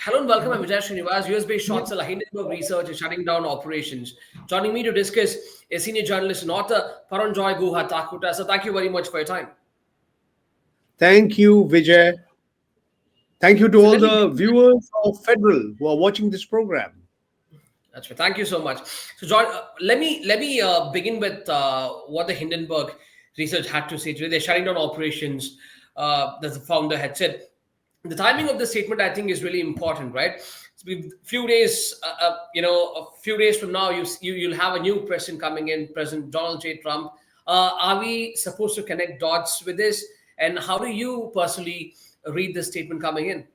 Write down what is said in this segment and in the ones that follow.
Hello and welcome. I'm Vijay Srinivas. US-based short seller Hindenburg Research is shutting down operations. Joining me to discuss is senior journalist and author Paranjoy Guha Thakurta. So thank you very much for your time. Thank you, Vijay. Thank you to So all let me the viewers of Federal who are watching this program. That's right. Thank you so much. So, John, let me begin with what the Hindenburg Research had to say today. They're shutting down operations. As the founder had said, the timing of the statement I think is really important, right? Few days, a few days from now, you'll have a new president coming in, President Donald J. Trump. Are we supposed to connect dots with this? And how do you personally read this statement coming in?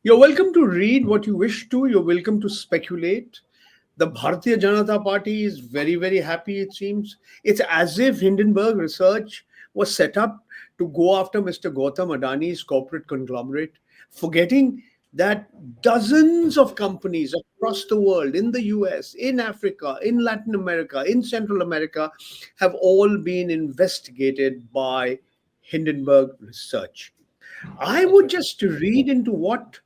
You're welcome to read what you wish to. You're welcome to speculate. The Bharatiya Janata Party is very, very happy, it seems. It's as if Hindenburg Research was set up to go after Mr. Gautam Adani's corporate conglomerate, forgetting that dozens of companies across the world, in the US, in Africa, in Latin America, in Central America, have all been investigated by Hindenburg Research. I That's would right. just read into what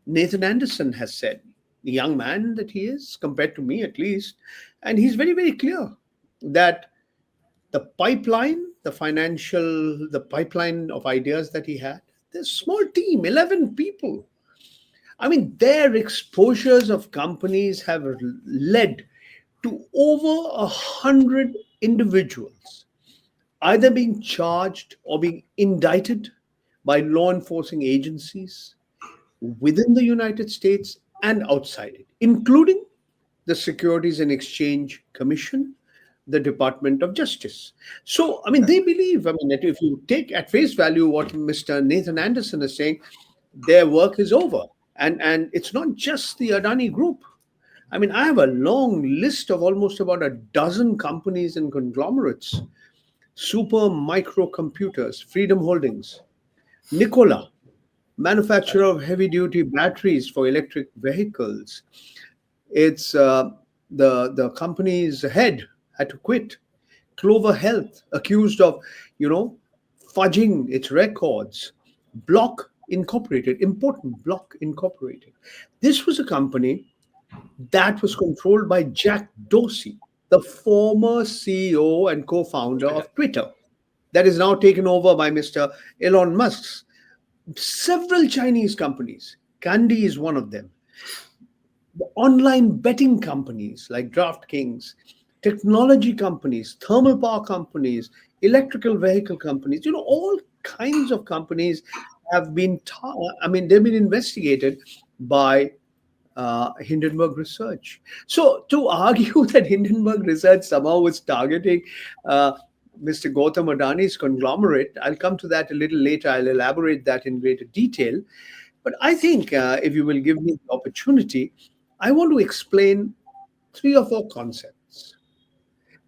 Nathan Anderson has said, the young man that he is, compared to me at least. And he's very, very clear that the pipeline, the pipeline of ideas that he had, this small team, 11 people. I mean, their exposures of companies have led to over 100 individuals either being charged or being indicted by law enforcing agencies within the United States and outside it, including the Securities and Exchange Commission, the Department of Justice. So, I mean, they believe, I mean, that if you take at face value what Mr. Nathan Anderson is saying, their work is over. And it's not just the Adani Group. I mean, I have a long list of almost about a dozen companies and conglomerates: Super Microcomputers, Freedom Holdings, Nikola, manufacturer of heavy duty batteries for electric vehicles. It's the company's head had to quit. Clover Health, accused of, you know, fudging its records. Block Incorporated, important Block Incorporated. This was a company that was controlled by Jack Dorsey, the former CEO and co founder Twitter. of Twitter, that is now taken over by Mr. Elon Musk. Several Chinese companies, Candy is one of them, the online betting companies like DraftKings, technology companies, thermal power companies, electrical vehicle companies, all kinds of companies have been, I mean, they've been investigated by Hindenburg Research. So to argue that Hindenburg Research somehow was targeting uh, Mr. Gautam Adani's conglomerate, I'll come to that a little later. I'll elaborate that in greater detail. But I think if you will give me the opportunity, I want to explain three or four concepts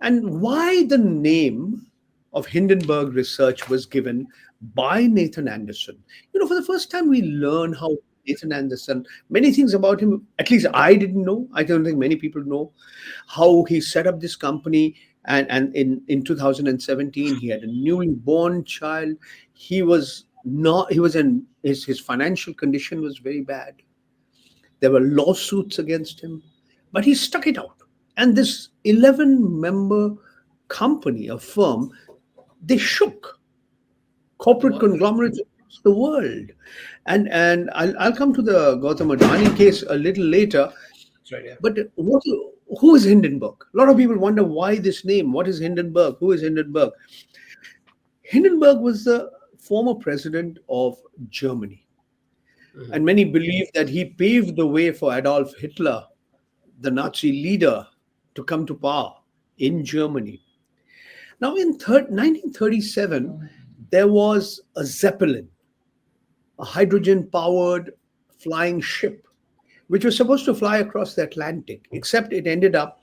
and why the name of Hindenburg Research was given by Nathan Anderson. For the first time, we learn how Nathan Anderson, many things about him, at least I didn't know. I don't think many people know how he set up this company. And in 2017, he had a newly born child. He was not, he was in, his financial condition was very bad. There were lawsuits against him, but he stuck it out. And this 11-member company, a firm, they shook corporate Wow. conglomerates across the world. And I'll come to the Gautam Adani case a little later. That's right. Yeah. But who is Hindenburg? A lot of people wonder why this name. What is Hindenburg? Who is Hindenburg? Hindenburg was the former president of Germany. Mhm. And many believe that he paved the way for Adolf Hitler, the Nazi leader, to come to power in Germany. Now, in 1937, there was a Zeppelin, a hydrogen powered flying ship, which was supposed to fly across the Atlantic, except it ended up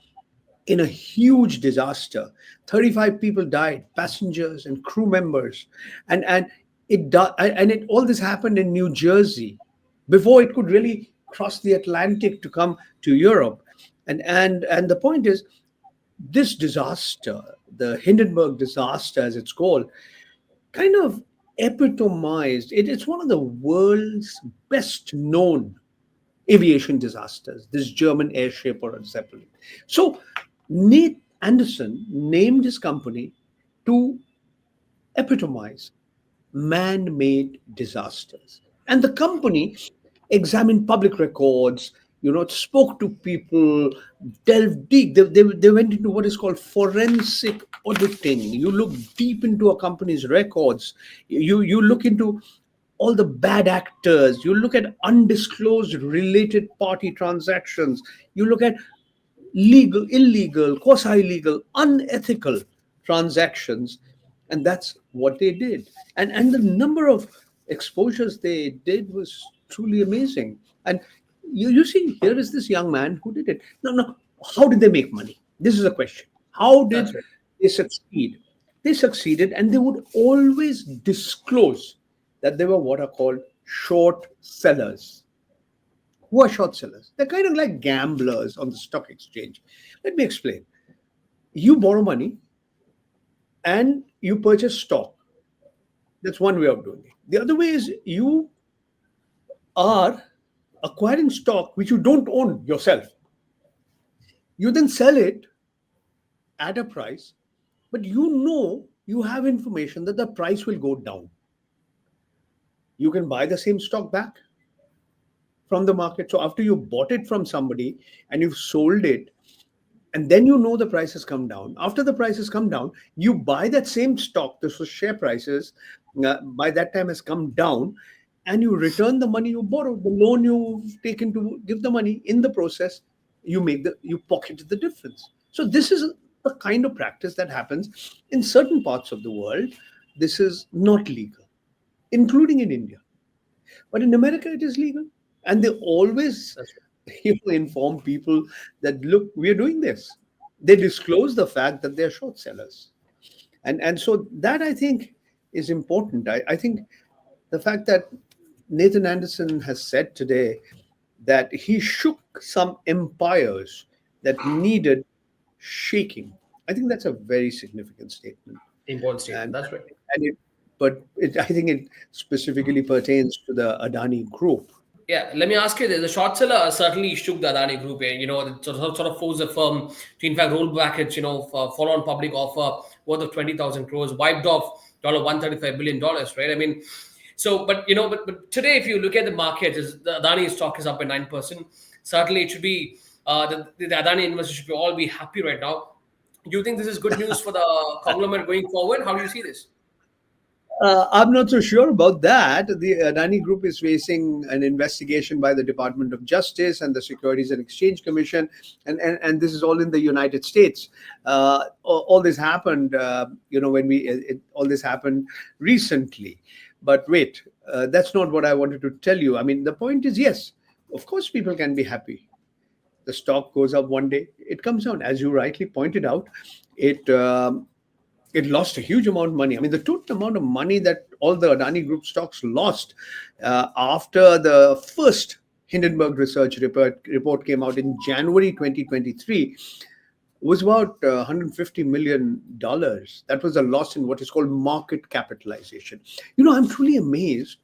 in a huge disaster. 35 people died, passengers and crew members. And all this happened in New Jersey before it could really cross the Atlantic to come to Europe. And the point is, this disaster, the Hindenburg disaster as it's called, kind of epitomized it. It's one of the world's best known aviation disasters, this German airship or a Zeppelin. So Nate Anderson named his company to epitomize man made disasters. And the company examined public records, spoke to people, delved deep. They went into what is called forensic auditing. You look deep into a company's records, you look into all the bad actors, you look at undisclosed related party transactions, you look at legal, illegal, quasi legal, unethical transactions. And that's what they did. And the number of exposures they did was truly amazing. And you see, here is this young man who did it. No, how did they make money? This is a question. How That's did right. they succeed? They succeeded, and they would always disclose that they were what are called short sellers. Who are short sellers? They're kind of like gamblers on the stock exchange. Let me explain. You borrow money and you purchase stock. That's one way of doing it. The other way is you are acquiring stock which you don't own yourself. You then sell it at a price, but you have information that the price will go down. You can buy the same stock back from the market. So after you bought it from somebody and you've sold it, and then the price has come down. After the prices come down, you buy that same stock. The share prices by that time has come down, and you return the money you borrowed, the loan you've taken to give the money. In the process, you pocket the difference. So this is the kind of practice that happens in certain parts of the world. This is not legal, including in India. But in America, it is legal. And they always That's inform people that, look, we are doing this. They disclose the fact that they're short sellers. And so that, I think, is important. I think the fact that Nathan Anderson has said today that he shook some empires that needed shaking, I think that's a very significant statement. important statement. And, That's right. I think it specifically pertains to the Adani Group. Yeah, let me ask you this. The short seller certainly shook the Adani Group. It sort of forced the firm to, in fact, roll back its, follow-on public offer worth of 20,000 crores, wiped off $135 billion, right? I mean, so, but today, if you look at the market, the Adani stock is up by 9%. Certainly, it should be, the Adani investors should all be happy right now. Do you think this is good news for the conglomerate going forward? How do you see this? I'm not so sure about that. The Adani Group is facing an investigation by the Department of Justice and the Securities and Exchange Commission, and this is all in the United States. All this happened, all this happened recently. But wait, that's not what I wanted to tell you. I mean, the point is, yes, of course, people can be happy. The stock goes up one day, it comes down. As you rightly pointed out, it it lost a huge amount of money. I mean, the total amount of money that all the Adani Group stocks lost after the first Hindenburg Research report came out in January 2023 was about $150 million. That was a loss in what is called market capitalization. I'm truly amazed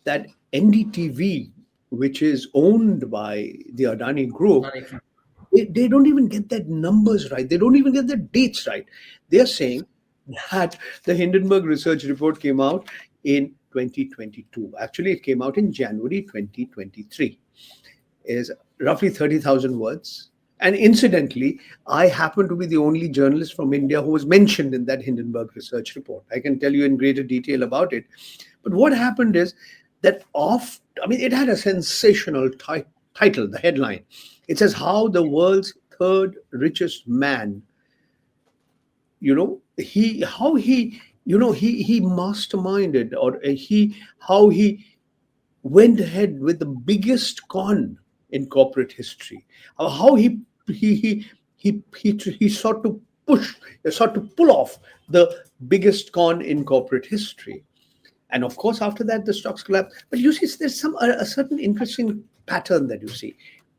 that NDTV, which is owned by the Adani Group, Adani. they don't even get that numbers right. They don't even get the dates right. They're saying that the Hindenburg Research report came out in 2022. Actually, it came out in January 2023. Is roughly 30,000 words. And incidentally, I happen to be the only journalist from India who was mentioned in that Hindenburg Research report. I can tell you in greater detail about it. But what happened is that it had a sensational title, the headline. It says how the world's third richest man, he masterminded, or how he went ahead with the biggest con in corporate history. How he sought to pull off the biggest con in corporate history. And of course, after that, the stocks collapsed. But you see, there's a certain interesting pattern that you see.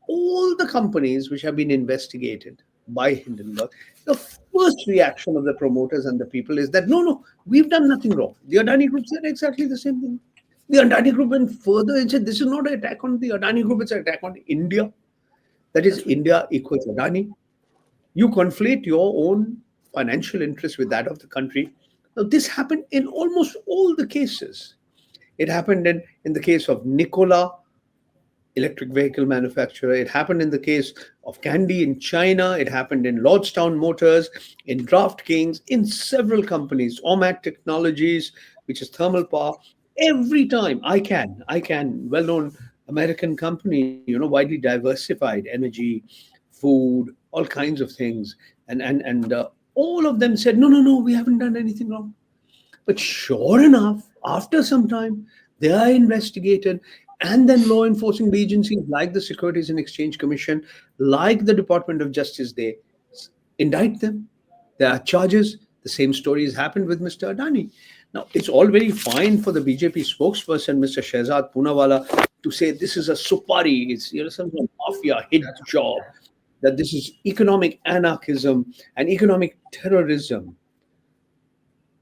All the companies which have been investigated by Hindenburg, the first reaction of the promoters and the people is that, no, no, we've done nothing wrong. The Adani Group said exactly the same thing. The Adani Group went further and said, this is not an attack on the Adani Group, it's an attack on India. That is, That's right. India equals Adani. You conflate your own financial interest with that of the country. Now, this happened in almost all the cases. It happened in the case of Nikola, electric vehicle manufacturer. It happened in the case of Candy in China. It happened in Lordstown Motors, in Draft Kings, in several companies, Ormat Technologies, which is thermal power. Every time well-known American company, widely diversified energy, food, all kinds of things, and all of them said, no, no, no, we haven't done anything wrong. But sure enough, after some time, they are investigated, and then law enforcing agencies like the Securities and Exchange Commission, like the Department of Justice, they indict them. There are charges. The same story has happened with Mr. Adani. Now, it's all very fine for the BJP spokesperson, Mr. Shehzad Poonawala, to say this is a supari, it's some sort of mafia hit That's job, that this is economic anarchism and economic terrorism.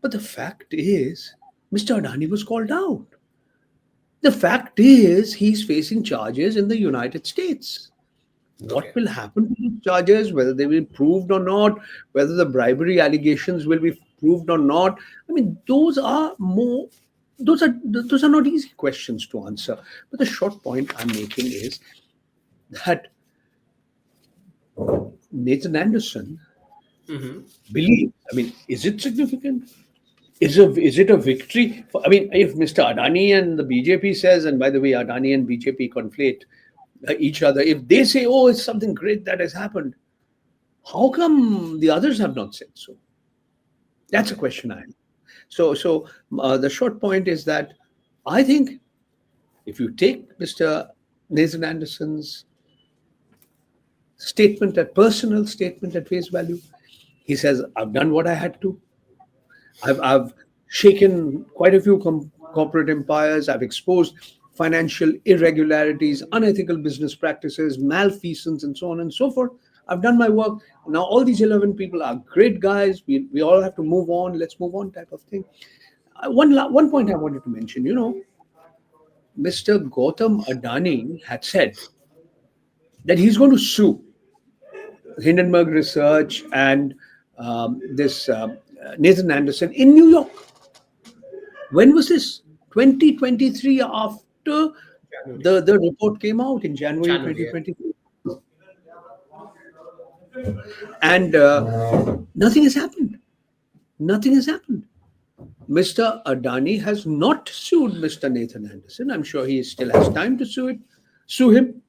But the fact is, Mr. Adani was called out. The fact is, he's facing charges in the United States. okay. What will happen to these charges, whether they will be proved or not, whether the bribery allegations will be proved or not? I mean, those are not easy questions to answer. But the short point I'm making is that Nathan Anderson Hmm. believes. I mean, is it significant? Is it a victory? I mean, if Mr. Adani and the BJP says, and by the way, Adani and BJP conflate each other, if they say, oh, it's something great that has happened, how come the others have not said so? That's a Okay. question I have. So the short point is that I think if you take Mr. Nathan Anderson's personal statement at face value, he says, I've done what I had to. I've shaken quite a few corporate empires. I've exposed financial irregularities, unethical business practices, malfeasance, and so on and so forth. I've done my work. Now, all these 11 people are great guys. We all have to move on. Let's move on, type of thing. One point I wanted to mention, Mr. Gautam Adani had said that he's going to sue Hindenburg Research and this Nathan Anderson in New York. When was this? 2023, after January. the report came out in January January. Yeah. 2023. And nothing has happened. Nothing has happened. Mr. Adani has not sued Mr. Nathan Anderson. I'm sure he still has time to sue him.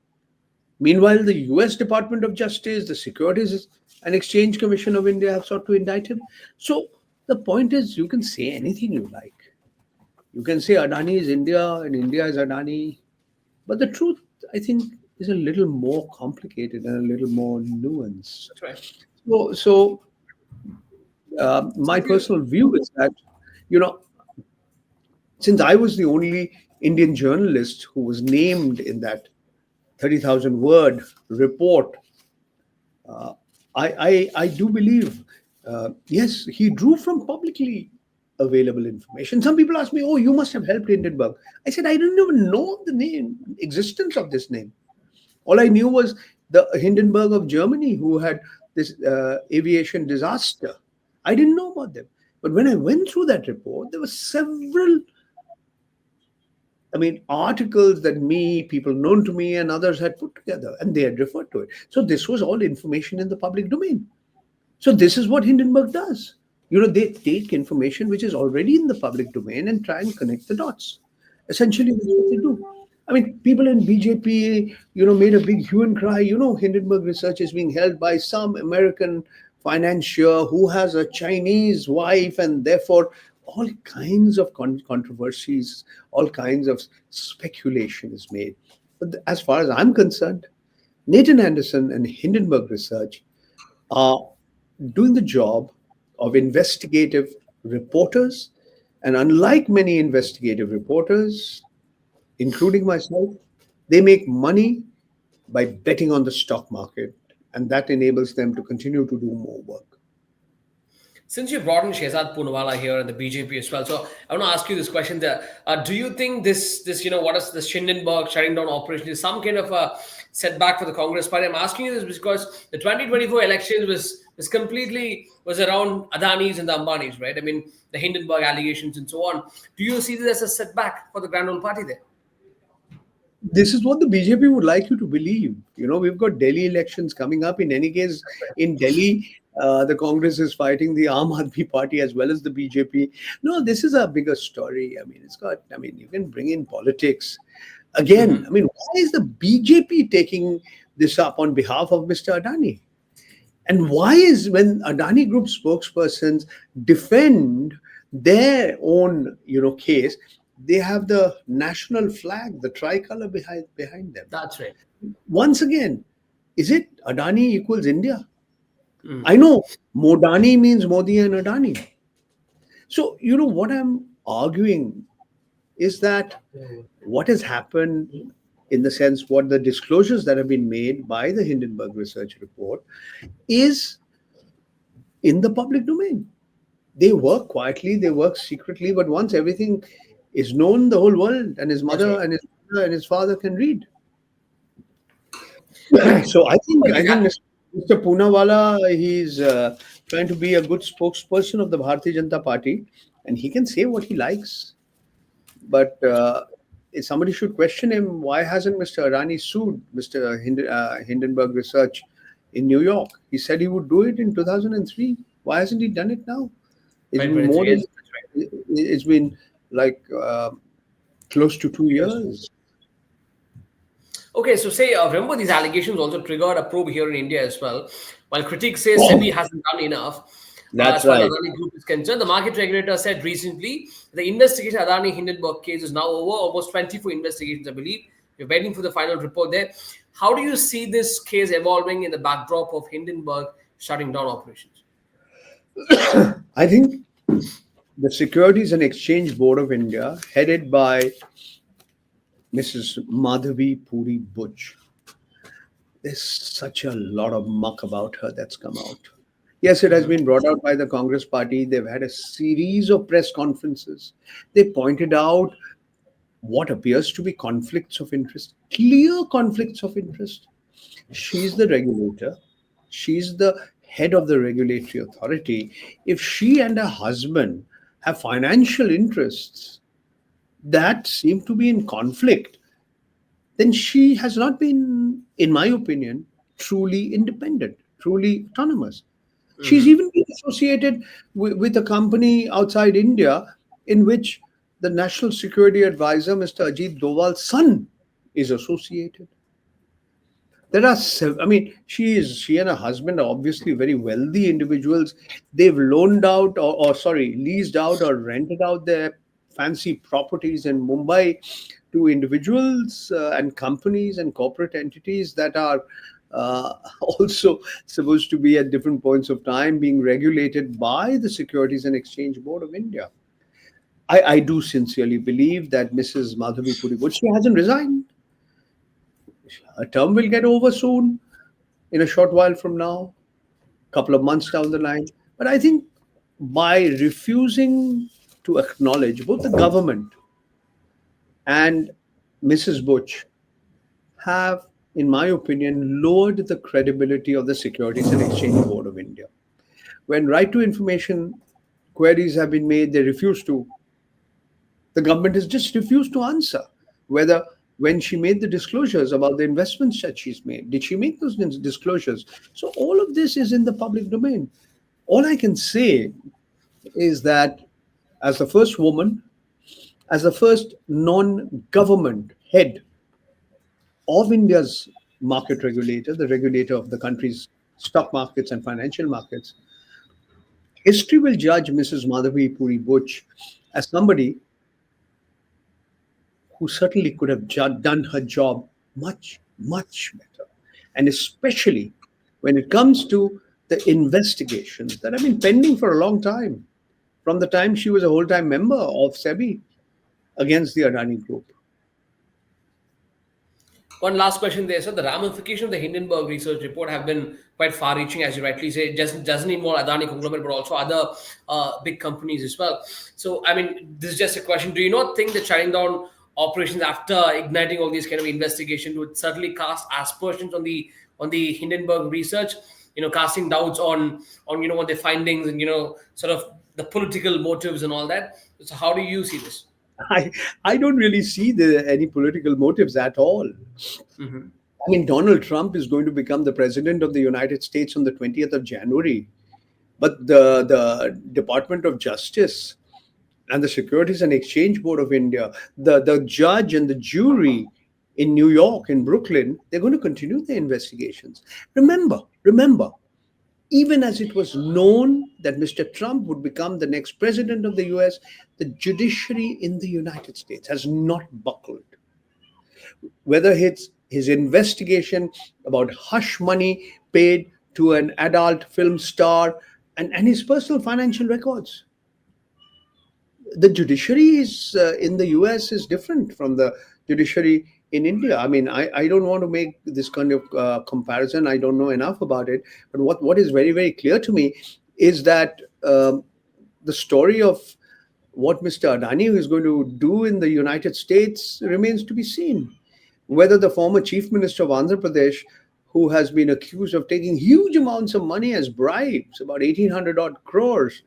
Meanwhile, the US Department of Justice, the Securities and Exchange Commission of India have sought to indict him. So the point is, you can say anything you like. You can say Adani is India and India is Adani. But the truth, I think, is a little more complicated and a little more nuanced. That's right. So So my if you, personal view is that, you know, since I was the only Indian journalist who was named in that 30,000 word report, I do believe, yes, he drew from publicly available information. Some people ask me, oh, you must have helped Hindenburg. I said, I didn't even know the name, existence of this name. All I knew was the Hindenburg of Germany, who had this aviation disaster. I didn't know about them. But when I went through that report, there were several, articles that people known to me and others had put together, and they had referred to it. So this was all information in the public domain. So this is what Hindenburg does. They take information which is already in the public domain and try and connect the dots. Essentially, that's what they do. People in BJP, made a big hue and cry. Hindenburg Research is being held by some American financier who has a Chinese wife, and therefore all kinds of controversies, all kinds of speculation is made. But as far as I'm concerned, Nathan Anderson and Hindenburg Research are doing the job of investigative reporters. And unlike many investigative reporters, including myself, they make money by betting on the stock market. And that enables them to continue to do more work. Since you brought in Shehzad Poonawalla here and the BJP as well, so I want to ask you this question: there, do you think this what is the Hindenburg shutting down operation is some kind of a setback for the Congress Party? I'm asking you this because the 2024 elections was completely was around Adanis and the Ambanis, right? I mean the Hindenburg allegations and so on. Do you see this as a setback for the Grand Old Party there? This is what the BJP would like you to believe. We've got Delhi elections coming up. In any case, in Delhi, the Congress is fighting the Aam Aadmi Party as well as the BJP. No, this is a bigger story. You can bring in politics. Again, why is the BJP taking this up on behalf of Mr. Adani? And why is when Adani Group spokespersons defend their own, case, they have the national flag, the tricolor behind them. That's right. Once again, is it Adani equals India? I know Modani means Modi and Adani. So, what I'm arguing is that what has happened in the sense what the disclosures that have been made by the Hindenburg Research report is in the public domain. They work quietly, they work secretly, but once everything is known, the whole world and his mother and his brother and his father can read. So I think Mr. Poonawalla, he's trying to be a good spokesperson of the Bharatiya Janata Party, and he can say what he likes. But if somebody should question him, why hasn't Mr. Adani sued Mr. Hindenburg Research in New York? He said he would do it in 2003. Why hasn't he done it now? It's been like close to 2 years. Okay, so remember these allegations also triggered a probe here in India as well. While critics say SEBI hasn't done enough, That's as far right. as Adani Group is concerned, the market regulator said recently the investigation Adani Hindenburg case is now over. Almost 24 investigations, I believe. We're waiting for the final report there. How do you see this case evolving in the backdrop of Hindenburg shutting down operations? I think the Securities and Exchange Board of India, headed by Mrs. Madhavi Puri Buch, there's such a lot of muck about her that's come out. Yes, it has been brought out by the Congress Party. They've had a series of press conferences. They pointed out what appears to be conflicts of interest, clear conflicts of interest. She's the regulator. She's the head of the regulatory authority. If she and her husband have financial interests that seem to be in conflict, then she has not been, in my opinion, truly independent, truly autonomous. She's even been associated with a company outside India in which the National Security Advisor, Mr. Ajit Doval's son, is associated. There are, she and her husband are obviously very wealthy individuals. They've loaned out leased out or rented out their fancy properties in Mumbai to individuals and companies and corporate entities that are also supposed to be at different points of time being regulated by the Securities and Exchange Board of India. I do sincerely believe that Mrs. Madhavi Puri, but she hasn't resigned. Her term will get over soon, in a short while from now, a couple of months down the line. But I think by refusing to acknowledge both the government and Mrs. Buch have, in my opinion, lowered the credibility of the Securities and Exchange Board of India. When right to information queries have been made, they refuse to. The government has just refused to answer whether when she made the disclosures about the investments that she's made, did she make those disclosures? So all of this is in the public domain. All I can say is that as the first woman, as the first non-government head of India's market regulator, the regulator of the country's stock markets and financial markets, history will judge Mrs. Madhavi Puri Buch as somebody who certainly could have done her job much, much better. And especially when it comes to the investigations that have been pending for a long time, from the time she was a whole-time member of SEBI against the Adani Group. One last question there. So the ramifications of the Hindenburg Research report have been quite far-reaching, as you rightly say. It just doesn't involve Adani conglomerate, but also other big companies as well. So, I mean, this is just a question. Do you not think that shutting down operations after igniting all these kind of investigation would certainly cast aspersions on the Hindenburg Research? Casting doubts on what their findings and sort of the political motives and all that. So, how do you see this? I, I don't really see any political motives at all. Hmm. I mean, Donald Trump is going to become the president of the United States on the 20th of January. But the Department of Justice and the Securities and Exchange Board of India, the judge and the jury in New York, in Brooklyn, they're going to continue their investigations. Remember, even as it was known that Mr. Trump would become the next president of the US, the judiciary in the United States has not buckled. Whether it's his investigation about hush money paid to an adult film star and his personal financial records. The judiciary is in the US is different from the judiciary in India. I mean, I don't want to make this kind of comparison. I don't know enough about it. But what is very, very clear to me is that the story of what Mr. Adani is going to do in the United States remains to be seen. Whether the former chief minister of Andhra Pradesh, who has been accused of taking huge amounts of money as bribes, about 1,800 odd crores,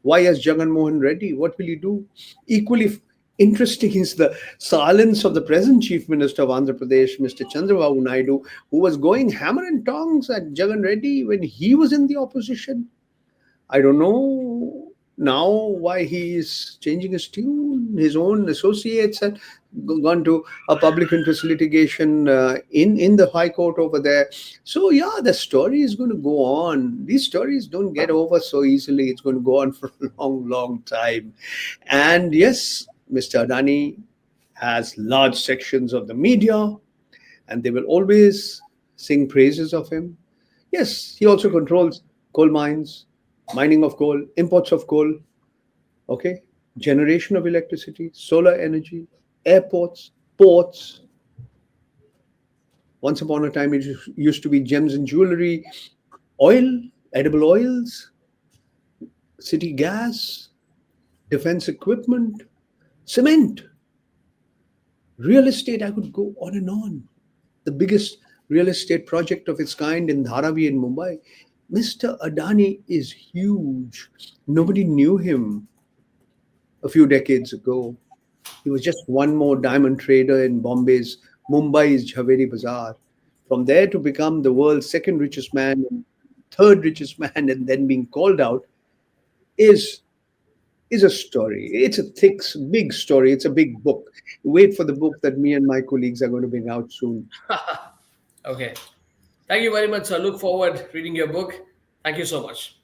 why as Jagan Mohan Reddy? What will he do? Equally interesting is the silence of the present chief minister of Andhra Pradesh, Mr. Chandrababu Naidu, who was going hammer and tongs at Jagan Reddy when he was in the opposition. I don't know now why he is changing his tune. His own associates had gone to a public interest litigation in the High Court over there. So yeah, the story is going to go on. These stories don't get over so easily. It's going to go on for a long, long time. And yes, Mr. Adani has large sections of the media, and they will always sing praises of him. Yes, he also controls coal mines, mining of coal, imports of coal, okay, generation of electricity, solar energy, airports, ports. Once upon a time, it used to be gems and jewelry, oil, edible oils, city gas, defense equipment, cement, real estate. I could go on and on. The biggest real estate project of its kind in Dharavi in Mumbai. Mr. Adani is huge. Nobody knew him a few decades ago. He was just one more diamond trader in Mumbai's Jhaveri Bazaar. From there to become the world's second richest man, third richest man, and then being called out is is a story. It's a thick, big story. It's a big book. Wait for the book that me and my colleagues are going to bring out soon. Okay. Thank you very much, sir. Look forward reading your book. Thank you so much.